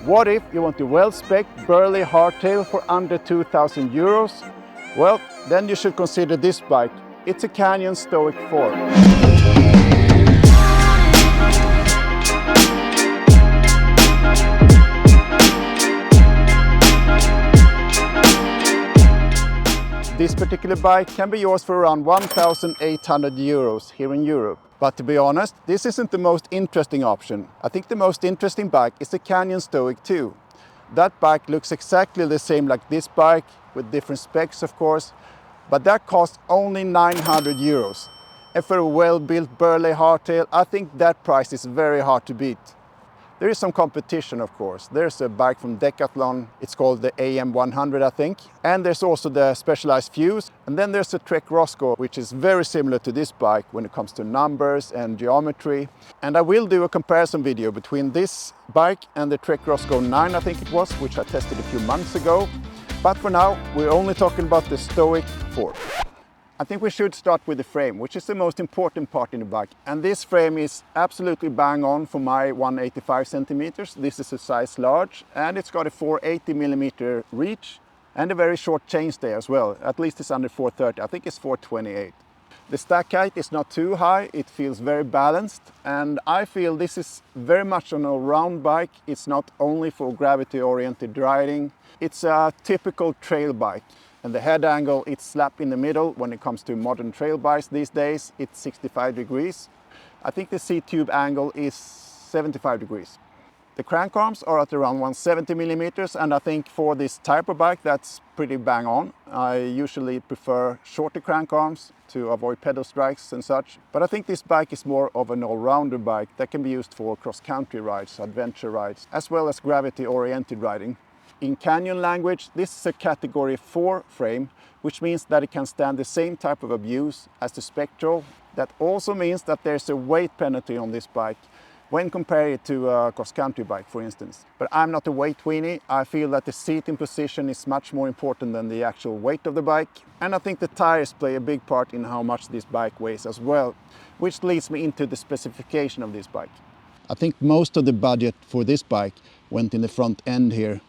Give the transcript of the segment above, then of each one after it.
What if you want a well-spec'd burly hardtail for under 2,000 euros? Well, then you should consider this bike. It's a Canyon Stoic 4. This particular bike can be yours for around 1,800 euros here in Europe. But to be honest, this isn't the most interesting option. I think the most interesting bike is the Canyon Stoic 2. That bike looks exactly the same like this bike, with different specs of course, but that costs only 900 euros. And for a well-built burly hardtail, I think that price is very hard to beat. There is some competition, of course. There's a bike from Decathlon, it's called the AM100 I think. And there's also the Specialized Fuse. And then there's the Trek Roscoe, which is very similar to this bike when it comes to numbers and geometry. And I will do a comparison video between this bike and the Trek Roscoe 9 I think it was, which I tested a few months ago. But for now, we're only talking about the Stoic 4. I think we should start with the frame, which is the most important part in the bike. And this frame is absolutely bang on for my 185 centimeters. This is a size large, and it's got a 480 millimeter reach and a very short chainstay as well. At least it's under 430, I think it's 428. The stack height is not too high, it feels very balanced, and I feel this is very much an all-round bike. It's not only for gravity-oriented riding, it's a typical trail bike. And the head angle, it's slap in the middle. When it comes to modern trail bikes these days, it's 65 degrees. I think the seat tube angle is 75 degrees. The crank arms are at around 170 millimeters, and I think for this type of bike, that's pretty bang on. I usually prefer shorter crank arms to avoid pedal strikes and such. But I think this bike is more of an all-rounder bike that can be used for cross-country rides, adventure rides, as well as gravity-oriented riding. In Canyon language, this is a category 4 frame, which means that it can stand the same type of abuse as the Spectral. That also means that there's a weight penalty on this bike when compared to a cross-country bike, for instance. But I'm not a weight weenie. I feel that the seating position is much more important than the actual weight of the bike. And I think the tires play a big part in how much this bike weighs as well, which leads me into the specification of this bike. I think most of the budget for this bike went in the front end here.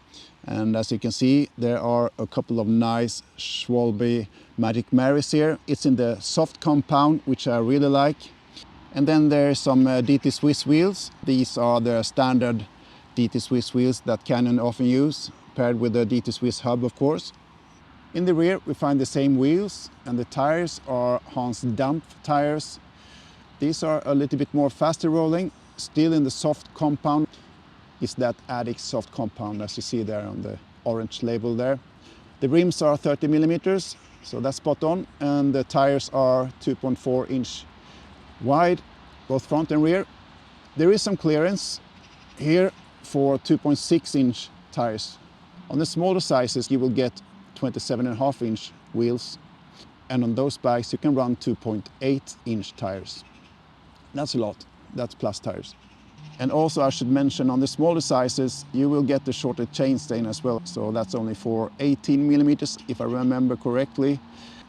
And as you can see, there are a couple of nice Schwalbe Magic Marys here. It's in the soft compound, which I really like. And then there's some DT Swiss wheels. These are the standard DT Swiss wheels that Canyon often use, paired with the DT Swiss hub, of course. In the rear, we find the same wheels, and the tires are Hans Dampf tires. These are a little bit more faster rolling, still in the soft compound. Is that Addix soft compound, as you see there on the orange label there. The rims are 30 millimeters, so that's spot on, and the tires are 2.4 inch wide, both front and rear. There is some clearance here for 2.6 inch tires. On the smaller sizes, you will get 27.5 inch wheels, and on those bikes, you can run 2.8 inch tires. That's a lot, that's plus tires. And also I should mention, on the smaller sizes, you will get the shorter chainstay as well. So that's only for 18 millimeters, if I remember correctly.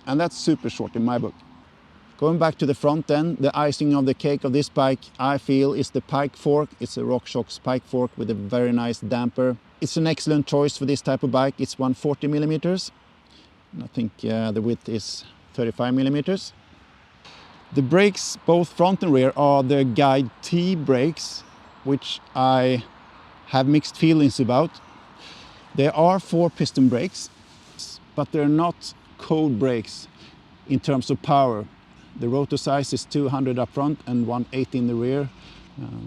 And that's super short in my book. Going back to the front end, the icing of the cake of this bike, I feel, is the pike fork. It's a RockShox pike fork with a very nice damper. It's an excellent choice for this type of bike. It's 140 millimeters. And I think the width is 35 millimeters. The brakes, both front and rear, are the Guide T brakes, which I have mixed feelings about. They are 4-piston brakes, but they're not code brakes in terms of power. The rotor size is 200 up front and 180 in the rear.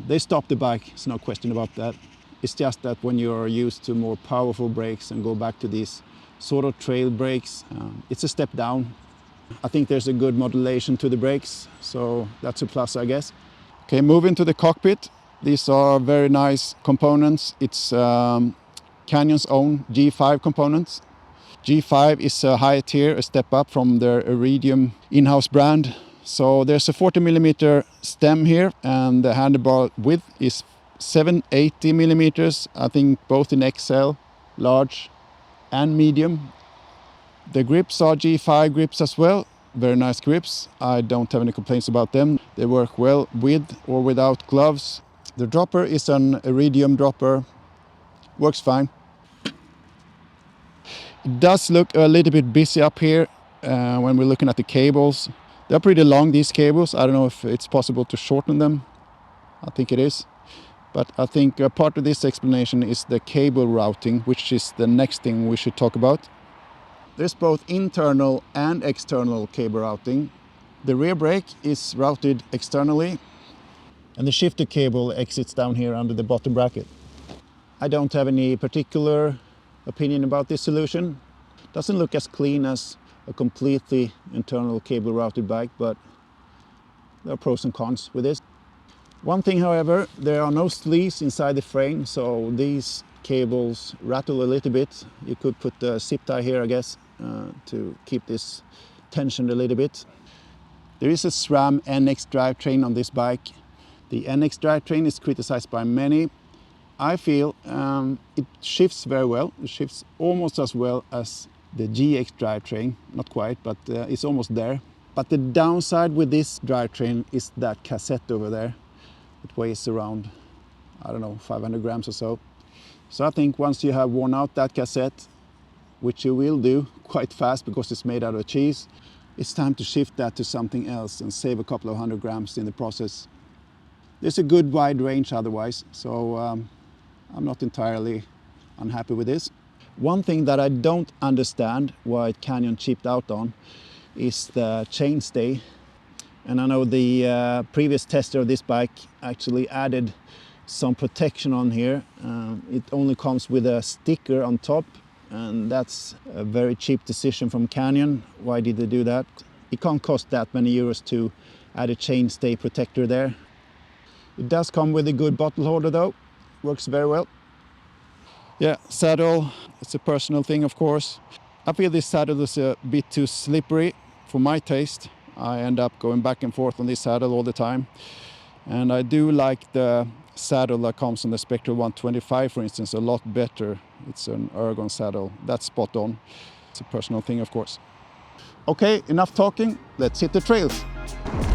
They stop the bike, there's no question about that. It's just that when you're used to more powerful brakes and go back to these sort of trail brakes, it's a step down. I think there's a good modulation to the brakes, so that's a plus, I guess. Okay, moving to the cockpit. These are very nice components. It's Canyon's own G5 components. G5 is a high tier, a step up from their Iridium in-house brand. So there's a 40 millimeter stem here, and the handlebar width is 780 millimeters. I think both in XL, large and medium. The grips are G5 grips as well. Very nice grips. I don't have any complaints about them. They work well with or without gloves. The dropper is an Iridium dropper works fine. It does look a little bit busy up here when we're looking at the cables. They're pretty long, these cables. I don't know if it's possible to shorten them. I think it is. But I think part of this explanation is the cable routing, which is the next thing we should talk about. There's both internal and external cable routing. The rear brake is routed externally, and the shifter cable exits down here under the bottom bracket. I don't have any particular opinion about this solution. Doesn't look as clean as a completely internal cable routed bike, but there are pros and cons with this. One thing, however, there are no sleeves inside the frame, so these cables rattle a little bit. You could put a zip tie here, I guess, to keep this tensioned a little bit. There is a SRAM NX drivetrain on this bike. The NX drivetrain is criticized by many. I feel it shifts very well. It shifts almost as well as the GX drivetrain. Not quite, but it's almost there. But the downside with this drivetrain is that cassette over there. It weighs around, I don't know, 500 grams or so. So I think once you have worn out that cassette, which you will do quite fast because it's made out of cheese, it's time to shift that to something else and save a couple of 100 grams in the process. There's a good wide range otherwise, so I'm not entirely unhappy with this. One thing that I don't understand why Canyon cheaped out on is the chainstay. And I know the previous tester of this bike actually added some protection on here. It only comes with a sticker on top, and that's a very cheap decision from Canyon. Why did they do that? It can't cost that many euros to add a chainstay protector there. It does come with a good bottle holder though, works very well. Yeah, saddle, it's a personal thing of course. I feel this saddle is a bit too slippery for my taste. I end up going back and forth on this saddle all the time. And I do like the saddle that comes on the Spectre 125, for instance, a lot better. It's an ergon saddle. That's spot on. It's a personal thing, of course. Okay, enough talking. Let's hit the trails.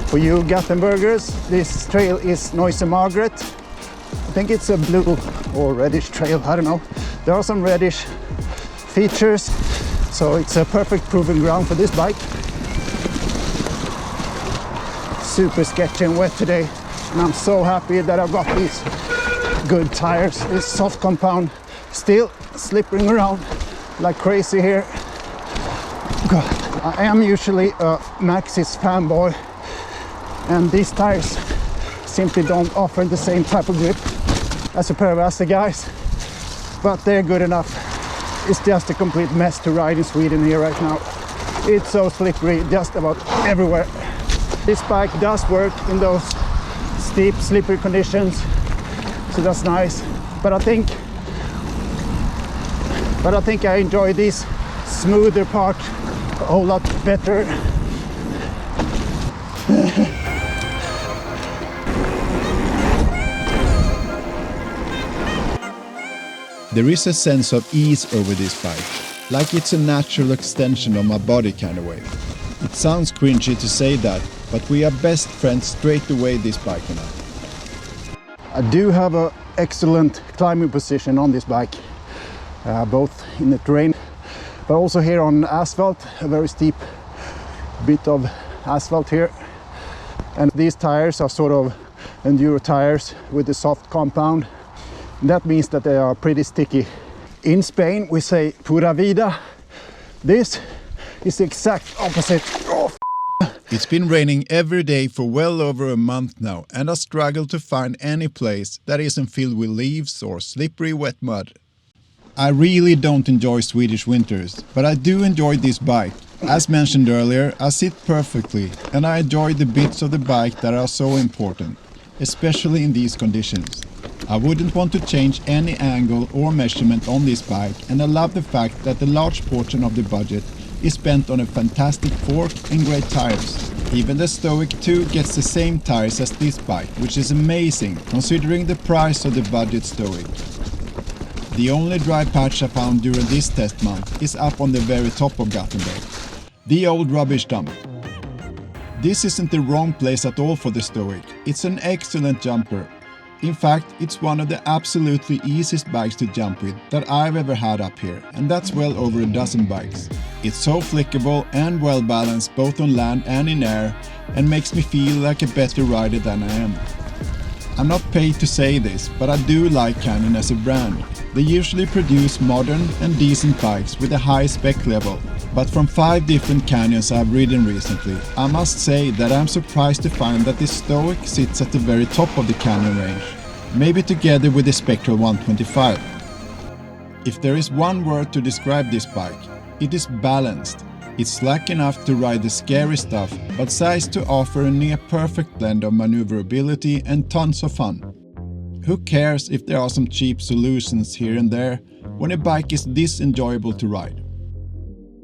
For you Gothenburgers, this trail is Noise Margaret. I think it's a blue or reddish trail, I don't know. There are some reddish features, so it's a perfect proving ground for this bike. Super sketchy and wet today, and I'm so happy that I've got these good tires. This soft compound still slipping around like crazy here. God, I am usually a Maxxis fanboy, and these tires simply don't offer the same type of grip as a pair of Asta guys, but they're good enough. It's just a complete mess to ride in Sweden here right now. It's so slippery just about everywhere. This bike does work in those steep, slippery conditions, so that's nice. But I think I enjoy this smoother part a whole lot better. There is a sense of ease over this bike, like it's a natural extension of my body kind of way. It sounds cringy to say that, but we are best friends straight away, this bike and I. I do have an excellent climbing position on this bike, both in the terrain, but also here on asphalt, a very steep bit of asphalt here. And these tires are sort of enduro tires with a soft compound. That means that they are pretty sticky. In Spain we say pura vida. This is the exact opposite. Oh, It's been raining every day for well over a month now, and I struggle to find any place that isn't filled with leaves or slippery wet mud. I really don't enjoy Swedish winters, but I do enjoy this bike. As mentioned earlier, I sit perfectly, and I enjoy the bits of the bike that are so important, especially in these conditions. I wouldn't want to change any angle or measurement on this bike, and I love the fact that the large portion of the budget is spent on a fantastic fork and great tires. Even the Stoic 2 gets the same tires as this bike, which is amazing considering the price of the budget Stoic. The only dry patch I found during this test month is up on the very top of Gothenburg, the old rubbish dump. This isn't the wrong place at all for the Stoic. It's an excellent jumper. In fact, it's one of the absolutely easiest bikes to jump with that I've ever had up here, and that's well over a dozen bikes. It's so flickable and well balanced both on land and in air, and makes me feel like a better rider than I am. I'm not paid to say this, but I do like Canyon as a brand. They usually produce modern and decent bikes with a high spec level, but from 5 different Canyons I've ridden recently, I must say that I'm surprised to find that the Stoic sits at the very top of the Canyon range, maybe together with the Spectral 125. If there is one word to describe this bike, it is balanced. It's slack enough to ride the scary stuff, but sized to offer a near-perfect blend of maneuverability and tons of fun. Who cares if there are some cheap solutions here and there when a bike is this enjoyable to ride?